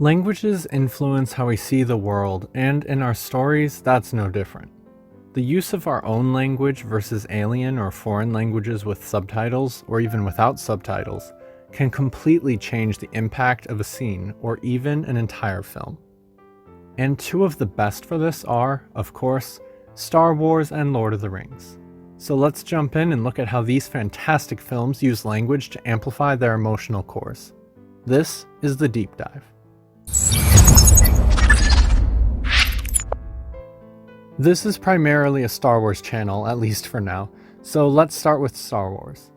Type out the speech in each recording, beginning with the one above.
Languages influence how we see the world, and in our stories, that's no different. The use of our own language versus alien or foreign languages with subtitles, or even without subtitles, can completely change the impact of a scene or even an entire film. And two of the best for this are, of course, Star Wars and Lord of the Rings. So let's jump in and look at how these fantastic films use language to amplify their emotional cores. This is the Deep Dive. This is primarily a Star Wars channel, at least for now, so let's start with Star Wars.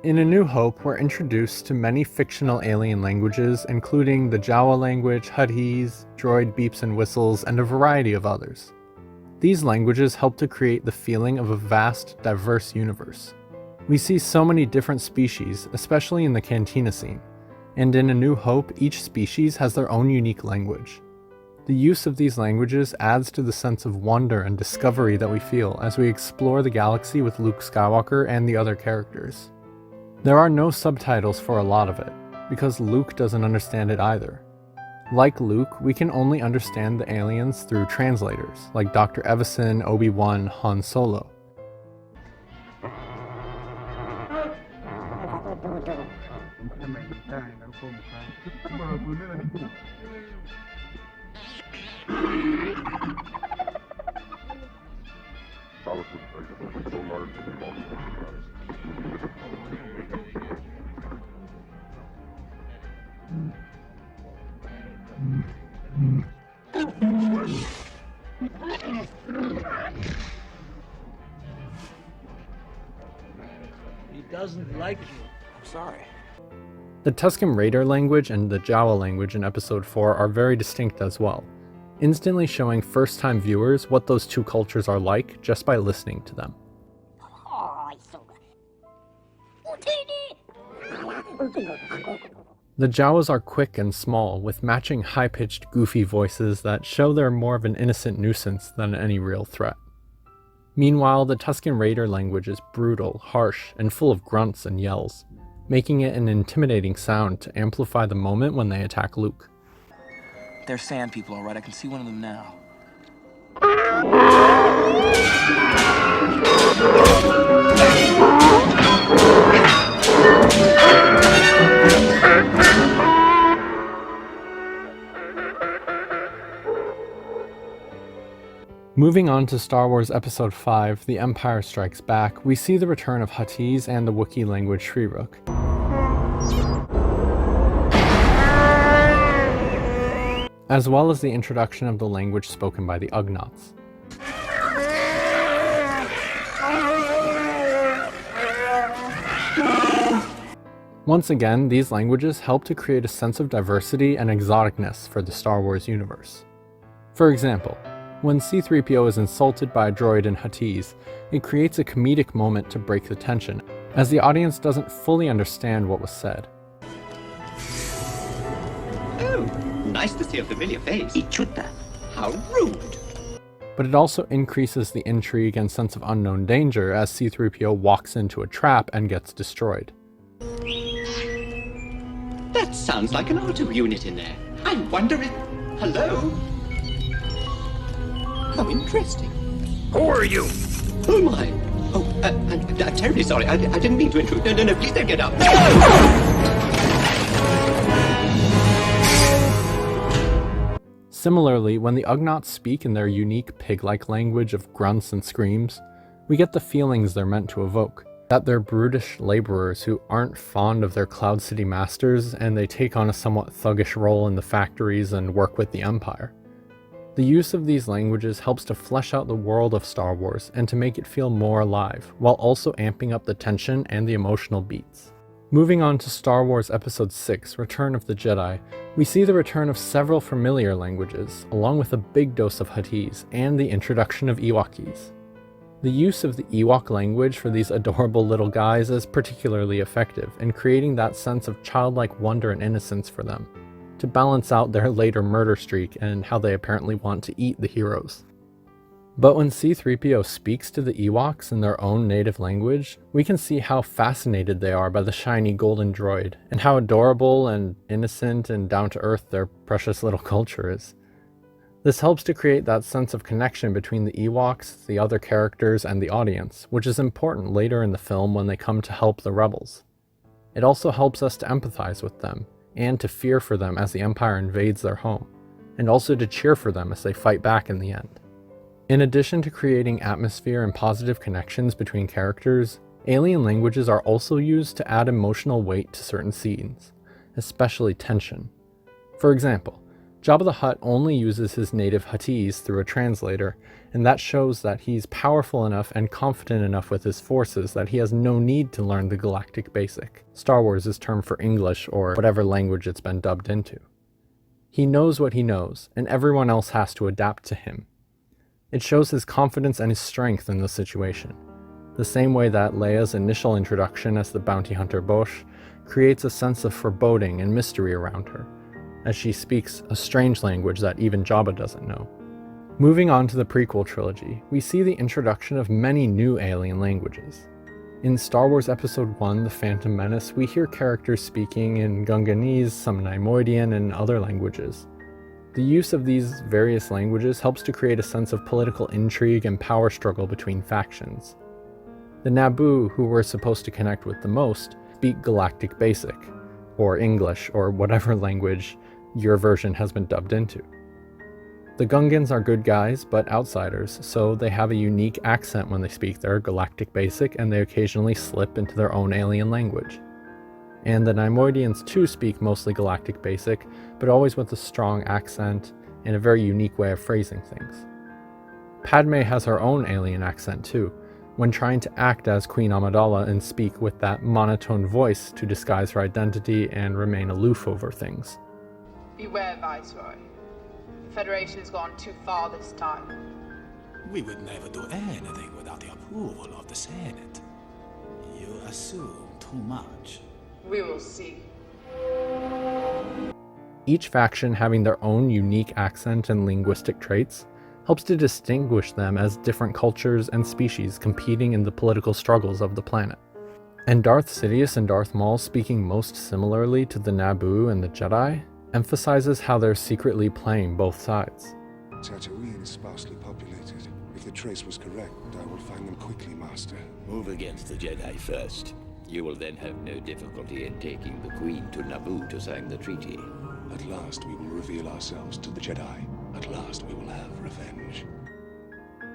In A New Hope, we're introduced to many fictional alien languages, including the Jawa language, Huttese, droid beeps and whistles, and a variety of others. These languages help to create the feeling of a vast, diverse universe. We see so many different species, especially in the Cantina scene, and in A New Hope, each species has their own unique language. The use of these languages adds to the sense of wonder and discovery that we feel as we explore the galaxy with Luke Skywalker and the other characters. There are no subtitles for a lot of it, because Luke doesn't understand it either. Like Luke, we can only understand the aliens through translators, like Dr. Evison, Obi-Wan, Han Solo. He doesn't like you. I'm sorry. The Tusken Raider language and the Jawa language in Episode 4 are very distinct as well, instantly showing first-time viewers what those two cultures are like just by listening to them. The Jawas are quick and small, with matching high-pitched, goofy voices that show they're more of an innocent nuisance than any real threat. Meanwhile, the Tusken Raider language is brutal, harsh, and full of grunts and yells, making it an intimidating sound to amplify the moment when they attack Luke. They're sand people, all right. I can see one of them now. Moving on to Star Wars Episode 5, The Empire Strikes Back, we see the return of Huttese and the Wookiee language Shrirook. As well as the introduction of the language spoken by the Ugnaughts. Once again, these languages help to create a sense of diversity and exoticness for the Star Wars universe. For example, when C-3PO is insulted by a droid in Huttese, it creates a comedic moment to break the tension, as the audience doesn't fully understand what was said. Oh, nice to see a familiar face. Ichuta. How rude. But it also increases the intrigue and sense of unknown danger as C-3PO walks into a trap and gets destroyed. That sounds like an auto unit in there. I wonder if... Hello? How interesting. Who are you? Oh my. Oh, I'm terribly sorry. I didn't mean to intrude. No, please don't get up. Similarly, when the Ugnaughts speak in their unique pig-like language of grunts and screams, we get the feelings they're meant to evoke. That they're brutish laborers who aren't fond of their Cloud City masters, and they take on a somewhat thuggish role in the factories and work with the Empire. The use of these languages helps to flesh out the world of Star Wars and to make it feel more alive, while also amping up the tension and the emotional beats. Moving on to Star Wars Episode 6, Return of the Jedi, we see the return of several familiar languages, along with a big dose of Huttese, and the introduction of Ewokese. The use of the Ewok language for these adorable little guys is particularly effective in creating that sense of childlike wonder and innocence for them, to balance out their later murder streak and how they apparently want to eat the heroes. But when C-3PO speaks to the Ewoks in their own native language, we can see how fascinated they are by the shiny golden droid, and how adorable and innocent and down-to-earth their precious little culture is. This helps to create that sense of connection between the Ewoks, the other characters, and the audience, which is important later in the film when they come to help the rebels. It also helps us to empathize with them, and to fear for them as the Empire invades their home, and also to cheer for them as they fight back in the end. In addition to creating atmosphere and positive connections between characters, alien languages are also used to add emotional weight to certain scenes, especially tension. For example, Jabba the Hutt only uses his native Huttese through a translator, and that shows that he's powerful enough and confident enough with his forces that he has no need to learn the Galactic Basic, Star Wars' term for English or whatever language it's been dubbed into. He knows what he knows, and everyone else has to adapt to him. It shows his confidence and his strength in the situation, the same way that Leia's initial introduction as the bounty hunter Bosch creates a sense of foreboding and mystery around her, as she speaks a strange language that even Jabba doesn't know. Moving on to the prequel trilogy, we see the introduction of many new alien languages. In Star Wars Episode 1, The Phantom Menace, we hear characters speaking in Gunganese, some Neimoidian, and other languages. The use of these various languages helps to create a sense of political intrigue and power struggle between factions. The Naboo, who we're supposed to connect with the most, speak Galactic Basic, or English, or whatever language your version has been dubbed into. The Gungans are good guys, but outsiders, so they have a unique accent when they speak their Galactic Basic, and they occasionally slip into their own alien language. And the Neimoidians too speak mostly Galactic Basic, but always with a strong accent and a very unique way of phrasing things. Padme has her own alien accent too, when trying to act as Queen Amidala and speak with that monotone voice to disguise her identity and remain aloof over things. Beware, Viceroy. The Federation has gone too far this time. We would never do anything without the approval of the Senate. You assume too much. We will see. Each faction having their own unique accent and linguistic traits helps to distinguish them as different cultures and species competing in the political struggles of the planet. And Darth Sidious and Darth Maul speaking most similarly to the Naboo and the Jedi emphasizes how they're secretly playing both sides. Tatooine is sparsely populated. If the trace was correct, I will find them quickly, Master. Move against the Jedi first. You will then have no difficulty in taking the Queen to Naboo to sign the treaty. At last we will reveal ourselves to the Jedi. At last we will have revenge.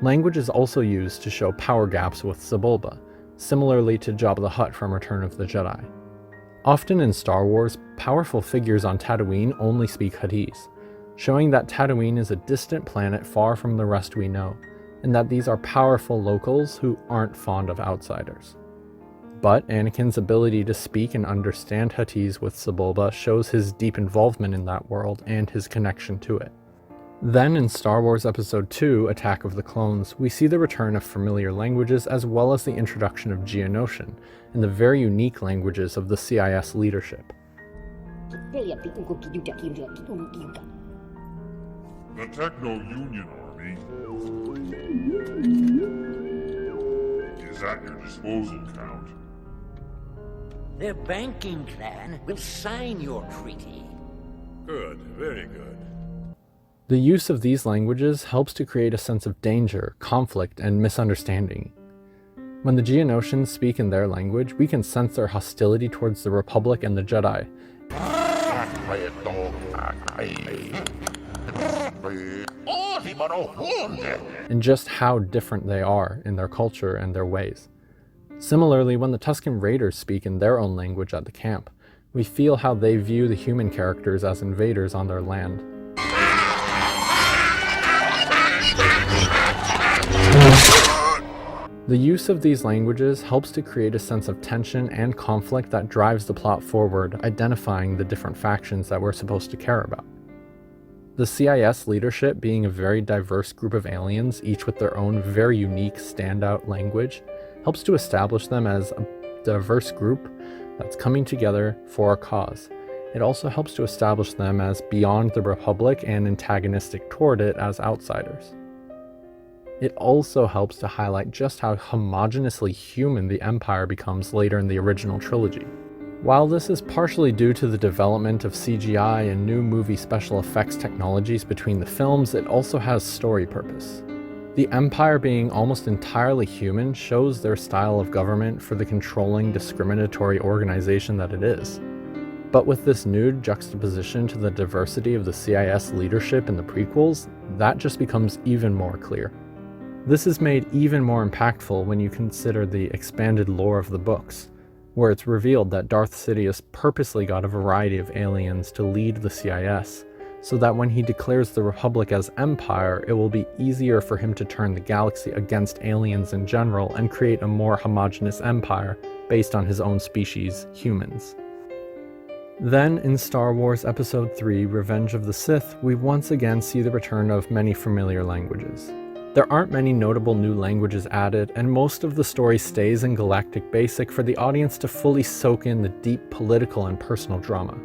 Language is also used to show power gaps with Sebulba, similarly to Jabba the Hutt from Return of the Jedi. Often in Star Wars, powerful figures on Tatooine only speak Huttese, showing that Tatooine is a distant planet far from the rest we know, and that these are powerful locals who aren't fond of outsiders. But Anakin's ability to speak and understand Huttese with Sebulba shows his deep involvement in that world and his connection to it. Then in Star Wars Episode 2, Attack of the Clones, we see the return of familiar languages as well as the introduction of Geonosian and the very unique languages of the CIS leadership. The Techno-Union Army is at your disposal, Count. The banking clan will sign your treaty. Good, very good. The use of these languages helps to create a sense of danger, conflict, and misunderstanding. When the Geonosians speak in their language, we can sense their hostility towards the Republic and the Jedi, and just how different they are in their culture and their ways. Similarly, when the Tusken Raiders speak in their own language at the camp, we feel how they view the human characters as invaders on their land. The use of these languages helps to create a sense of tension and conflict that drives the plot forward, identifying the different factions that we're supposed to care about. The CIS leadership being a very diverse group of aliens, each with their own very unique standout language, helps to establish them as a diverse group that's coming together for a cause. It also helps to establish them as beyond the Republic and antagonistic toward it as outsiders. It also helps to highlight just how homogeneously human the Empire becomes later in the original trilogy. While this is partially due to the development of CGI and new movie special effects technologies between the films, it also has story purpose. The Empire being almost entirely human shows their style of government for the controlling, discriminatory organization that it is. But with this new juxtaposition to the diversity of the CIS leadership in the prequels, that just becomes even more clear. This is made even more impactful when you consider the expanded lore of the books, where it's revealed that Darth Sidious purposely got a variety of aliens to lead the CIS, so that when he declares the Republic as Empire, it will be easier for him to turn the galaxy against aliens in general and create a more homogeneous empire based on his own species, humans. Then, in Star Wars Episode 3, Revenge of the Sith, we once again see the return of many familiar languages. There aren't many notable new languages added, and most of the story stays in Galactic Basic for the audience to fully soak in the deep political and personal drama.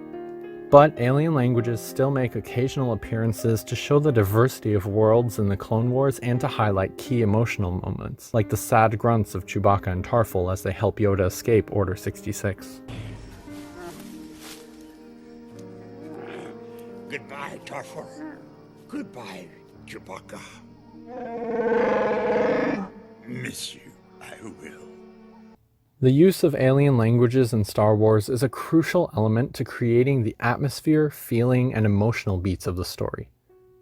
But alien languages still make occasional appearances to show the diversity of worlds in the Clone Wars and to highlight key emotional moments, like the sad grunts of Chewbacca and Tarful as they help Yoda escape Order 66. Goodbye, Tarful. Goodbye, Chewbacca. Miss you, I will. The use of alien languages in Star Wars is a crucial element to creating the atmosphere, feeling, and emotional beats of the story.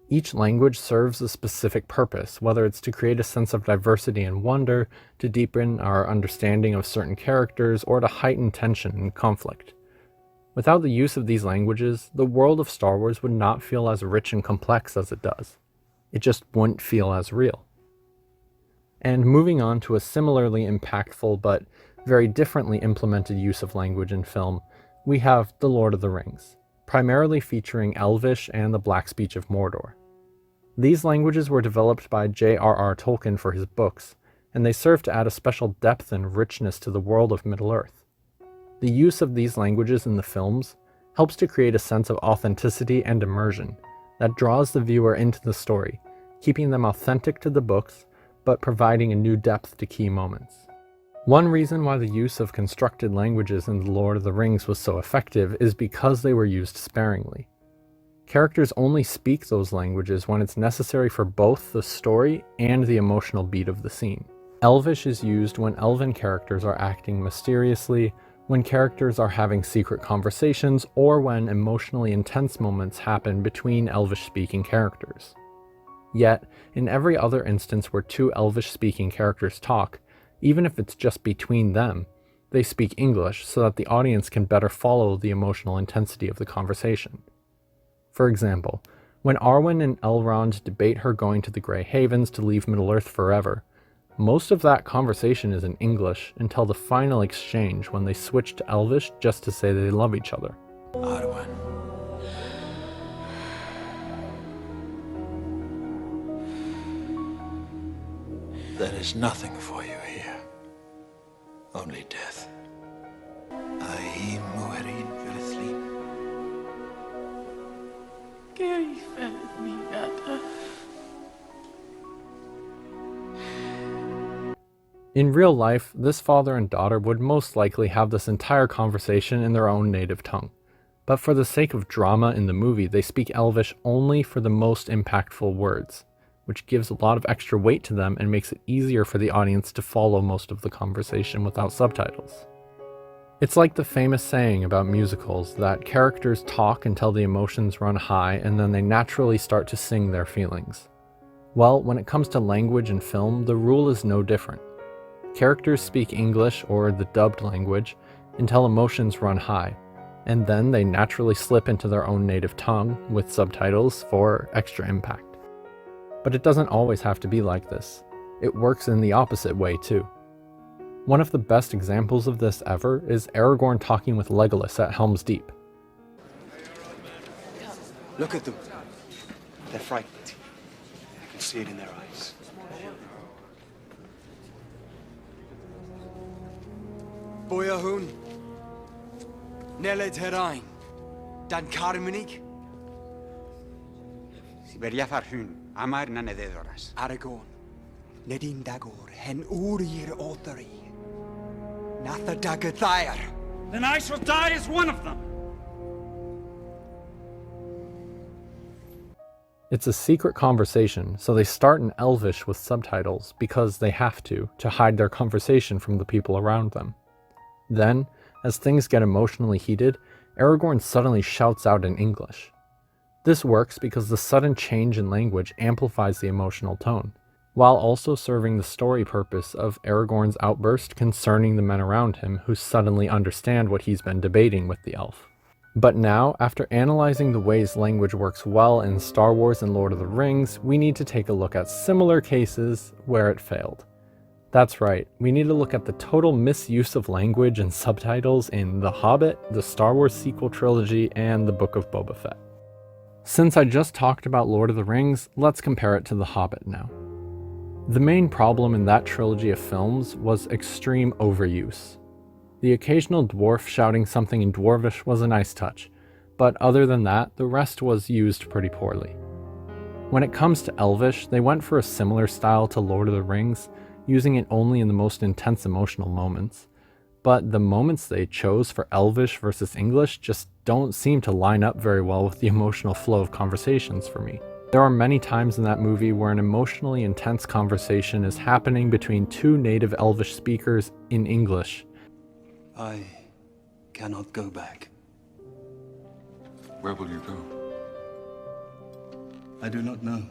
Each language serves a specific purpose, whether it's to create a sense of diversity and wonder, to deepen our understanding of certain characters, or to heighten tension and conflict. Without the use of these languages, the world of Star Wars would not feel as rich and complex as it does. It just wouldn't feel as real. And moving on to a similarly impactful but very differently implemented use of language in film, we have The Lord of the Rings, primarily featuring Elvish and the Black Speech of Mordor. These languages were developed by J.R.R. Tolkien for his books, and they serve to add a special depth and richness to the world of Middle-earth. The use of these languages in the films helps to create a sense of authenticity and immersion that draws the viewer into the story, keeping them authentic to the books, but providing a new depth to key moments. One reason why the use of constructed languages in The Lord of the Rings was so effective is because they were used sparingly. Characters only speak those languages when it's necessary for both the story and the emotional beat of the scene. Elvish is used when elven characters are acting mysteriously, when characters are having secret conversations, or when emotionally intense moments happen between Elvish-speaking characters. Yet, in every other instance where two Elvish-speaking characters talk, even if it's just between them, they speak English so that the audience can better follow the emotional intensity of the conversation. For example, when Arwen and Elrond debate her going to the Grey Havens to leave Middle-earth forever, most of that conversation is in English until the final exchange when they switch to Elvish just to say they love each other. Arwen. There is nothing for you here. Only death. Ahí muerin Philistine. In real life, this father and daughter would most likely have this entire conversation in their own native tongue. But for the sake of drama in the movie, they speak Elvish only for the most impactful words, which gives a lot of extra weight to them and makes it easier for the audience to follow most of the conversation without subtitles. It's like the famous saying about musicals that characters talk until the emotions run high and then they naturally start to sing their feelings. Well, when it comes to language and film, the rule is no different. Characters speak English or the dubbed language until emotions run high, and then they naturally slip into their own native tongue with subtitles for extra impact. But it doesn't always have to be like this. It works in the opposite way too. One of the best examples of this ever is Aragorn talking with Legolas at Helm's Deep. Look at them. They're frightened. I can see it in their eyes. Boyahun, Nele Terain, Dan Carminig, Siberia Farhun, Amar Nanededoras. Aragorn, Nedin Dagor, hen Urir Othari. Natha Dagathair. Then I shall die as one of them. It's a secret conversation, so they start in Elvish with subtitles because they have to hide their conversation from the people around them. Then, as things get emotionally heated, Aragorn suddenly shouts out in English. This works because the sudden change in language amplifies the emotional tone, while also serving the story purpose of Aragorn's outburst concerning the men around him who suddenly understand what he's been debating with the elf. But now, after analyzing the ways language works well in Star Wars and Lord of the Rings, we need to take a look at similar cases where it failed. That's right, we need to look at the total misuse of language and subtitles in The Hobbit, the Star Wars sequel trilogy, and the Book of Boba Fett. Since I just talked about Lord of the Rings, let's compare it to The Hobbit now. The main problem in that trilogy of films was extreme overuse. The occasional dwarf shouting something in Dwarvish was a nice touch, but other than that, the rest was used pretty poorly. When it comes to Elvish, they went for a similar style to Lord of the Rings, using it only in the most intense emotional moments. But the moments they chose for Elvish versus English just don't seem to line up very well with the emotional flow of conversations for me. There are many times in that movie where an emotionally intense conversation is happening between two native Elvish speakers in English. I cannot go back. Where will you go? I do not know.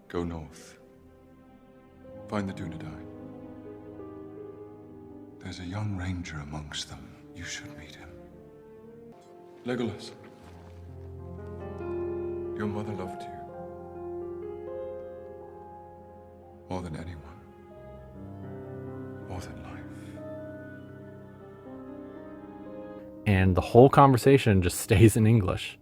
Go north. Find the Dunedain. There's a young ranger amongst them. You should meet him. Legolas. Your mother loved you. More than anyone. More than life. And the whole conversation just stays in English.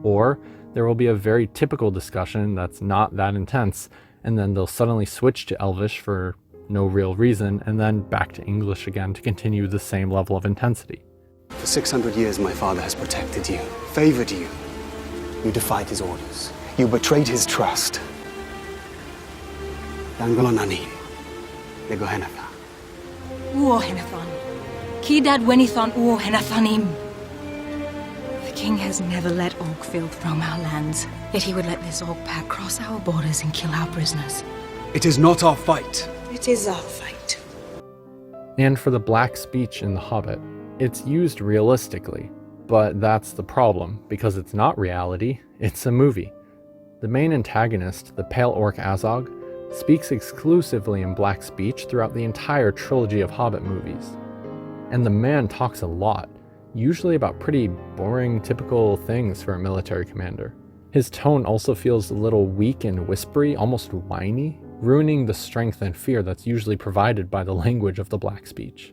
Or there will be a very typical discussion that's not that intense, and then they'll suddenly switch to Elvish for no real reason, and then back to English again to continue the same level of intensity. For 600 years, my father has protected you, favored you. You defied his orders. You betrayed his trust. Dangalonani, Negohenatha. Uohenathan. Kidad wenithan uohenathanim. The king has never let Orc-Filth roam our lands, yet he would let this Orc pack cross our borders and kill our prisoners. It is not our fight. It is our fight. And for the black speech in The Hobbit, it's used realistically, but that's the problem, because it's not reality, it's a movie. The main antagonist, the Pale Orc Azog, speaks exclusively in black speech throughout the entire trilogy of Hobbit movies. And the man talks a lot, usually about pretty boring, typical things for a military commander. His tone also feels a little weak and whispery, almost whiny, ruining the strength and fear that's usually provided by the language of the black speech.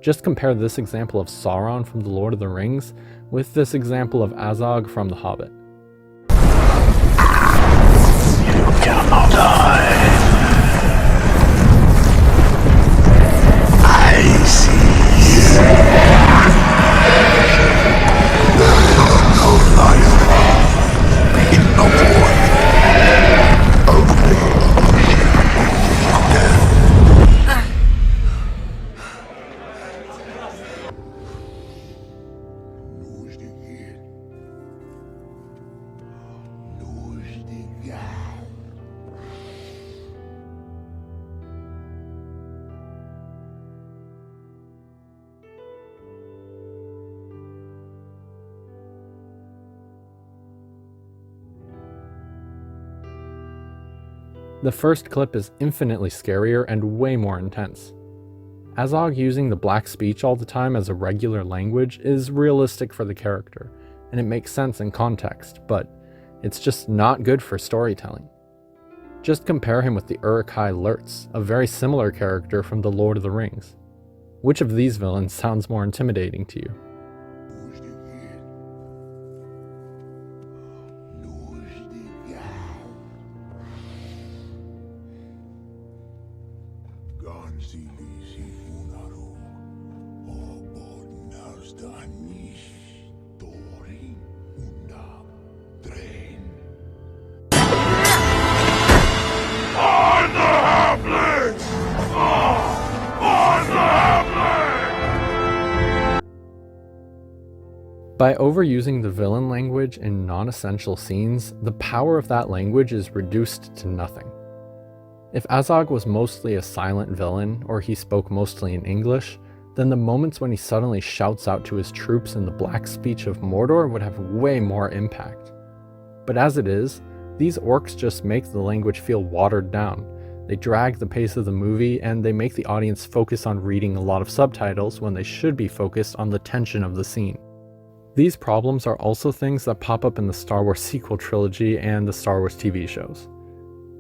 Just compare this example of Sauron from The Lord of the Rings with this example of Azog from The Hobbit. You cannot die. I see you. No life in the void. Only death. The first clip is infinitely scarier and way more intense. Azog using the black speech all the time as a regular language is realistic for the character, and it makes sense in context, but it's just not good for storytelling. Just compare him with the Uruk-hai Lurtz, a very similar character from The Lord of the Rings. Which of these villains sounds more intimidating to you? By overusing the villain language in non-essential scenes, the power of that language is reduced to nothing. If Azog was mostly a silent villain, or he spoke mostly in English, then the moments when he suddenly shouts out to his troops in the black speech of Mordor would have way more impact. But as it is, these orcs just make the language feel watered down. They drag the pace of the movie, and they make the audience focus on reading a lot of subtitles when they should be focused on the tension of the scene. These problems are also things that pop up in the Star Wars sequel trilogy and the Star Wars TV shows.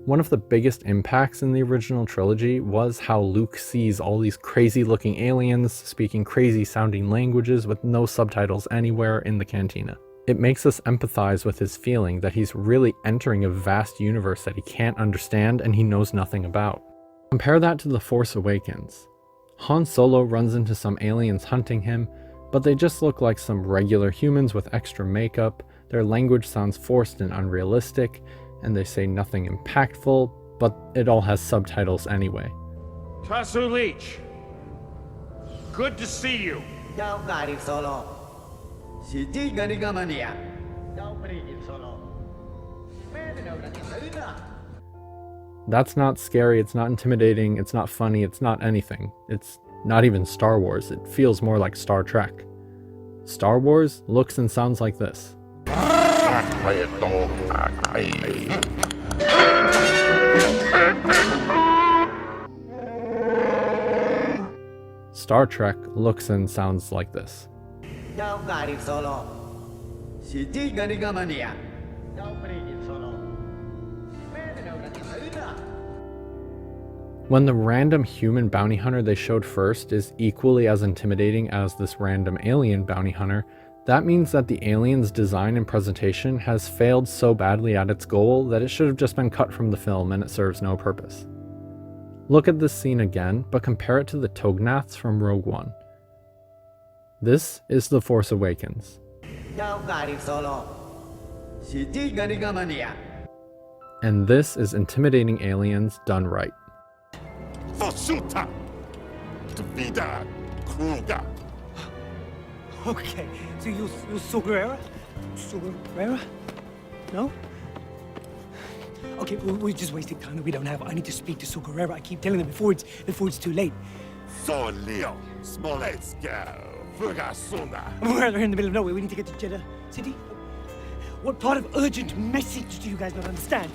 One of the biggest impacts in the original trilogy was how Luke sees all these crazy looking aliens speaking crazy sounding languages with no subtitles anywhere in the cantina. It makes us empathize with his feeling that he's really entering a vast universe that he can't understand and he knows nothing about. Compare that to The Force Awakens. Han Solo runs into some aliens hunting him, but they just look like some regular humans with extra makeup, their language sounds forced and unrealistic, and they say nothing impactful, but it all has subtitles anyway. Tasu Leech, good to see you. That's not scary, it's not intimidating, it's not funny, it's not anything. It's not even Star Wars, it feels more like Star Trek. Star Wars looks and sounds like this. Star Trek looks and sounds like this. When the random human bounty hunter they showed first is equally as intimidating as this random alien bounty hunter, that means that the alien's design and presentation has failed so badly at its goal that it should have just been cut from the film and it serves no purpose. Look at this scene again, but compare it to the Tognaths from Rogue One. This is The Force Awakens. And this is intimidating aliens done right. Okay, so you Saw Gerrera? Saw Gerrera? No? Okay, we're just wasting time that we don't have. I need to speak to Saw Gerrera. I keep telling them before it's too late. So Leo, Smolensk, We're in the middle of nowhere. We need to get to Jeddah City. What part of urgent message do you guys not understand?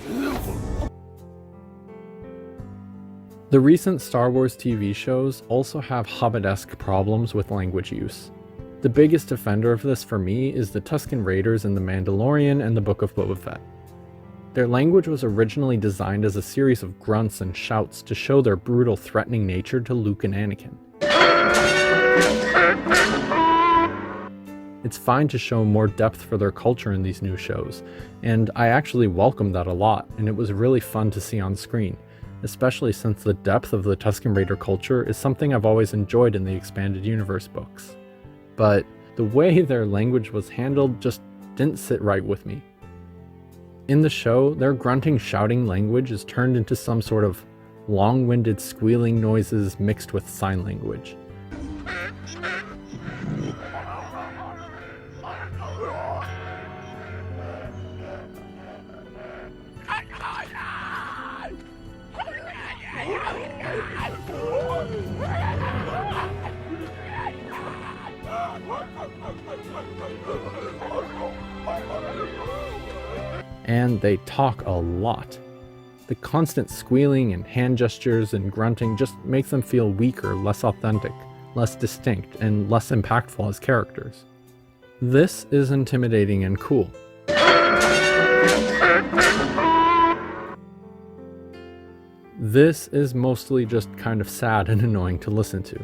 The recent Star Wars TV shows also have Hobbit-esque problems with language use. The biggest offender of this for me is the Tusken Raiders in The Mandalorian and the Book of Boba Fett. Their language was originally designed as a series of grunts and shouts to show their brutal, threatening nature to Luke and Anakin. It's fine to show more depth for their culture in these new shows, and I actually welcomed that a lot, and it was really fun to see on screen, especially since the depth of the Tusken Raider culture is something I've always enjoyed in the Expanded Universe books. But the way their language was handled just didn't sit right with me. In the show, their grunting, shouting language is turned into some sort of long-winded squealing noises mixed with sign language. And they talk a lot. The constant squealing and hand gestures and grunting just makes them feel weaker, less authentic, less distinct, and less impactful as characters. This is intimidating and cool. This is mostly just kind of sad and annoying to listen to.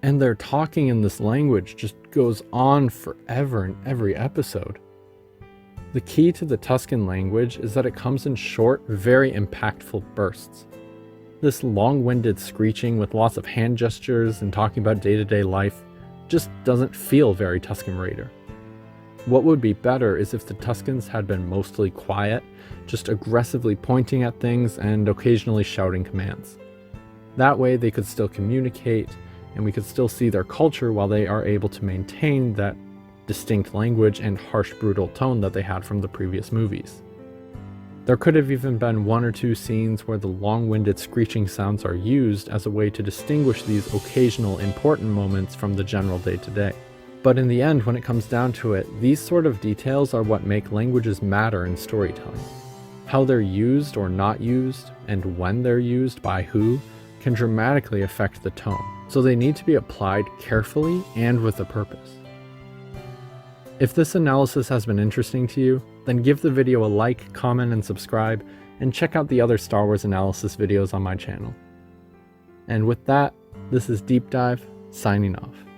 And their talking in this language just goes on forever in every episode. The key to the Tuscan language is that it comes in short, very impactful bursts. This long-winded screeching with lots of hand gestures and talking about day-to-day life just doesn't feel very Tuscan Raider. What would be better is if the Tuscans had been mostly quiet, just aggressively pointing at things and occasionally shouting commands. That way they could still communicate, and we could still see their culture while they are able to maintain that distinct language and harsh, brutal tone that they had from the previous movies. There could have even been 1 or 2 scenes where the long-winded screeching sounds are used as a way to distinguish these occasional important moments from the general day-to-day. But in the end, when it comes down to it, these sort of details are what make languages matter in storytelling. How they're used or not used, and when they're used by who, can dramatically affect the tone, so they need to be applied carefully and with a purpose. If this analysis has been interesting to you, then give the video a like, comment, and subscribe, and check out the other Star Wars analysis videos on my channel. And with that, this is Deep Dive, signing off.